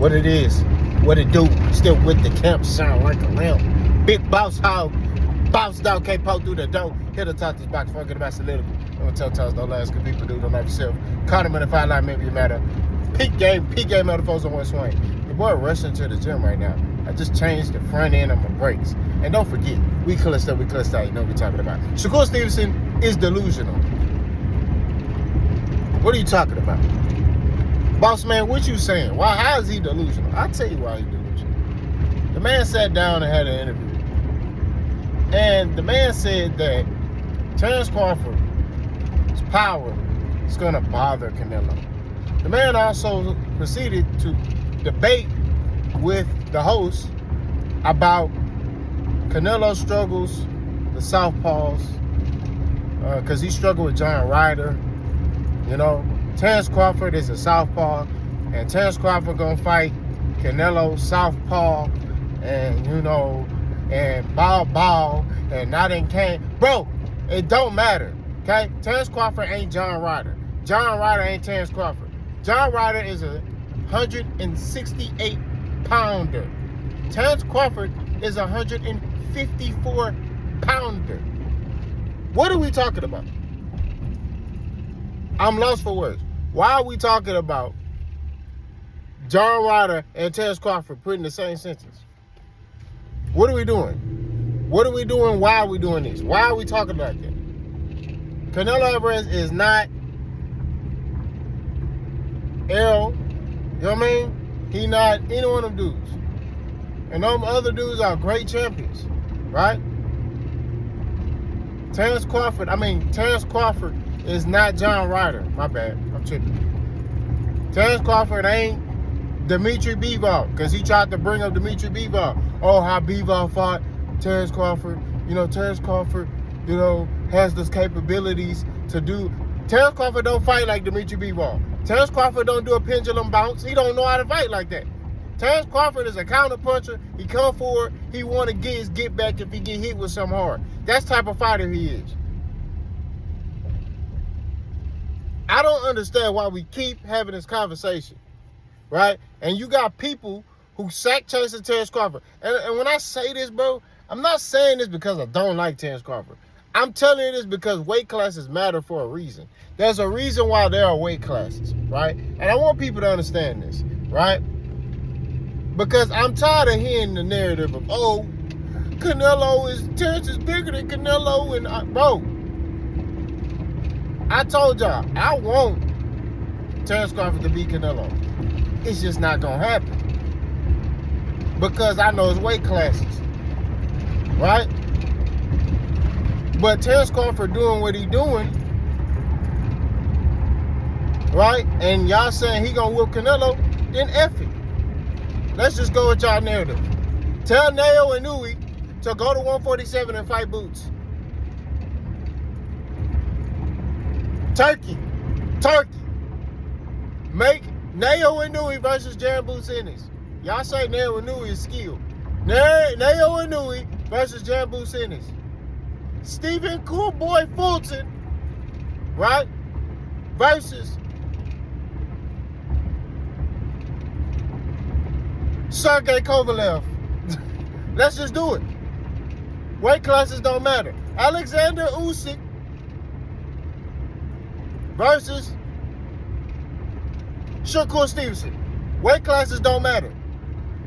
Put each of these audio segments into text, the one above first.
What it is, what it do, still with the camp, sound like a lamp. Big boss hog, boss dog can't poke through the door. Hit the top this box, forget about solidical. I'm gonna tell Toss, don't last, cause people do, don't love yourself. Caught him in the 5 line, maybe it matter. Peak game other folks on one swing. Your boy rushing to the gym right now. I just changed the front end of my brakes. And don't forget, we clutched up, you know what we're talking about. Shakur Stevenson is delusional. What are you talking about? Boss man, what you saying? How is he delusional? I'll tell you why he's delusional. The man sat down and had an interview. And the man said that Terrence Crawford's power is going to bother Canelo. The man also proceeded to debate with the host about Canelo's struggles, the southpaws, because he struggled with John Ryder. You know, Terrence Crawford is a southpaw, and Terrence Crawford gonna fight Canelo southpaw, and you know, and ball, and nothing came. Bro, it don't matter, okay? Terrence Crawford ain't John Ryder. John Ryder ain't Terrence Crawford. John Ryder is a 168 pounder. Terrence Crawford is a 154 pounder. What are we talking about? I'm lost for words. Why are we talking about John Ryder and Terrence Crawford put in the same sentence? What are we doing? What are we doing? Why are we doing this? Why are we talking like that? Canelo Alvarez is not Errol. You know what I mean? He not any one of them dudes. And them other dudes are great champions, right? Terrence Crawford is not John Ryder. My bad. I'm tripping. Terrence Crawford ain't Dimitri Bivol, because he tried to bring up Dimitri Bivol. Oh, how Bivol fought Terrence Crawford. You know, Terrence Crawford, you know, has those capabilities to do. Terrence Crawford don't fight like Dimitri Bivol. Terrence Crawford don't do a pendulum bounce. He don't know how to fight like that. Terrence Crawford is a counter puncher. He come forward. He want to get his get back if he get hit with something hard. That's the type of fighter he is. I don't understand why we keep having this conversation, right? And you got people who sack chasing Terrence Crawford. And when I say this, bro, I'm not saying this because I don't like Terrence Crawford. I'm telling you this because weight classes matter for a reason. There's a reason why there are weight classes, right? And I want people to understand this, right? Because I'm tired of hearing the narrative of, oh, Terrence is bigger than Canelo. And bro, I told y'all, I want Terrence Crawford to beat Canelo. It's just not going to happen. Because I know his weight classes, right? But Terrence Crawford doing what he doing, right? And y'all saying he going to whoop Canelo, then F it. Let's just go with y'all narrative. Tell Nayo and Nui to go to 147 and fight Boots. Turkey. Make Nayo and Nui versus Jaron Boots Ennis. Y'all say Nayo and Nui is skilled. Nayo and Nui versus Jaron Boots Ennis. Stephen Cool Boy Fulton, right? Versus Sergey Kovalev. Let's just do it. Weight classes don't matter. Alexander Usyk versus Shakur Stevenson. Weight classes don't matter.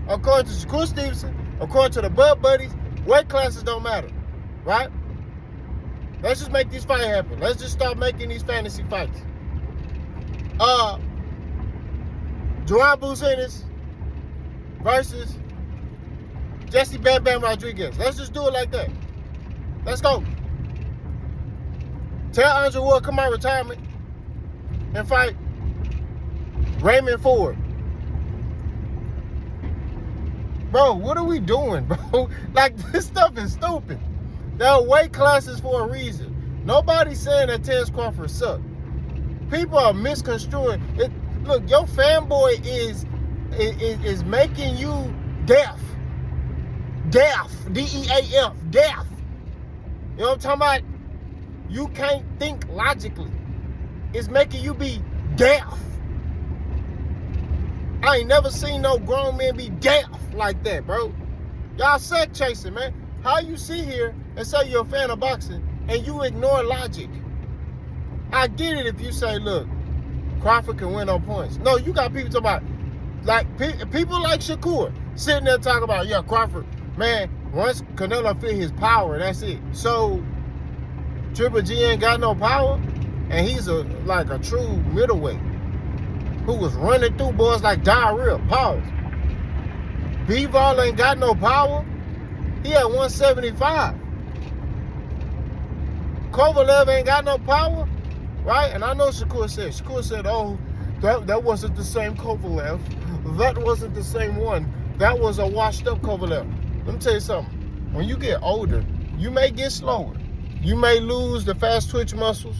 According to Shakur Stevenson, according to the Bud Buddies, weight classes don't matter. Right? Let's just make this fight happen. Let's just start making these fantasy fights. Jaron Boots Ennis versus Jesse Bam Bam Rodriguez. Let's just do it like that. Let's go. Tell Andre Ward come out of retirement and fight Raymond Ford. Bro, what are we doing, bro? Like, this stuff is stupid. There are weight classes for a reason. Nobody's saying that Terrence Crawford sucked. People are misconstruing it. Look, your fanboy is making you deaf. Deaf. D-E-A-F. Deaf. You know what I'm talking about? You can't think logically. It's making you be deaf. I ain't never seen no grown men be daft like that, bro. Y'all sack chasing, man. How you sit here and say you're a fan of boxing and you ignore logic? I get it if you say, look, Crawford can win on points. No, you got people talking about, like, people like Shakur sitting there talking about, yeah, Crawford, man, once Canelo fit his power, that's it. So Triple G ain't got no power, and he's like a true middleweight who was running through boys like diarrhea. Pause. B-Ball ain't got no power. He at 175. Kovalev ain't got no power, right? And I know Shakur said, oh, that wasn't the same Kovalev. That wasn't the same one. That was a washed up Kovalev. Let me tell you something. When you get older, you may get slower. You may lose the fast twitch muscles.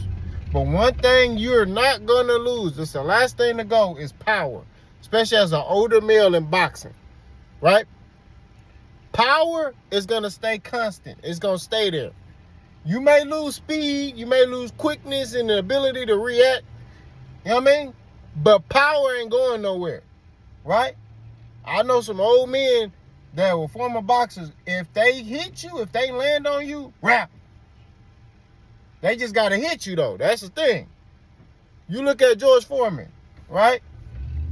But one thing you're not going to lose, it's the last thing to go, is power. Especially as an older male in boxing, right? Power is going to stay constant. It's going to stay there. You may lose speed. You may lose quickness and the ability to react. You know what I mean? But power ain't going nowhere, right? I know some old men that were former boxers. If they hit you, if they land on you, rap. They just got to hit you, though. That's the thing. You look at George Foreman, right?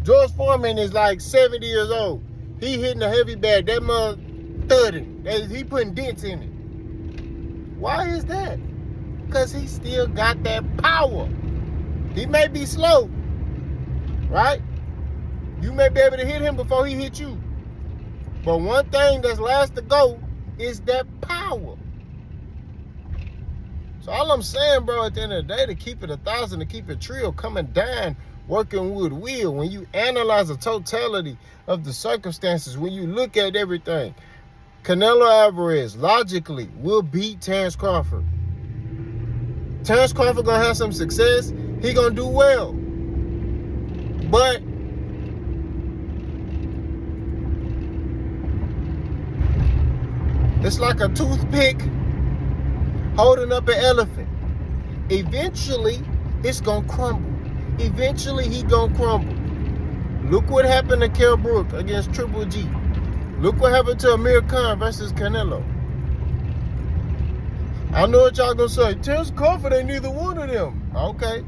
George Foreman is like 70 years old. He hitting a heavy bag. That mother thudding. He putting dents in it. Why is that? Because he still got that power. He may be slow, right? You may be able to hit him before he hit you. But one thing that's last to go is that power. So all I'm saying, bro, at the end of the day, to keep it 1,000, to keep it real, coming down, working with will, when you analyze the totality of the circumstances, when you look at everything, Canelo Alvarez, logically, will beat Terence Crawford. Terence Crawford going to have some success. He going to do well. But it's like a toothpick holding up an elephant. Eventually, it's going to crumble. Eventually, he going to crumble. Look what happened to Kell Brook against Triple G. Look what happened to Amir Khan versus Canelo. I know what y'all going to say. Terence Crawford ain't neither one of them. Okay.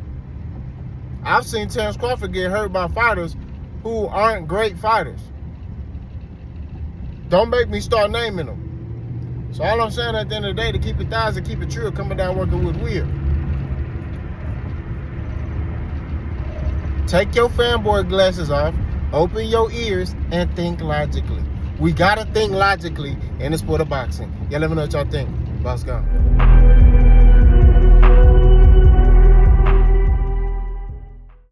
I've seen Terence Crawford get hurt by fighters who aren't great fighters. Don't make me start naming them. So all I'm saying at the end of the day, to keep it 1,000, keep it true, coming down working with will. Take your fanboy glasses off, open your ears, and think logically. We gotta think logically in the sport of boxing. Y'all let me know what y'all think. Boss gone.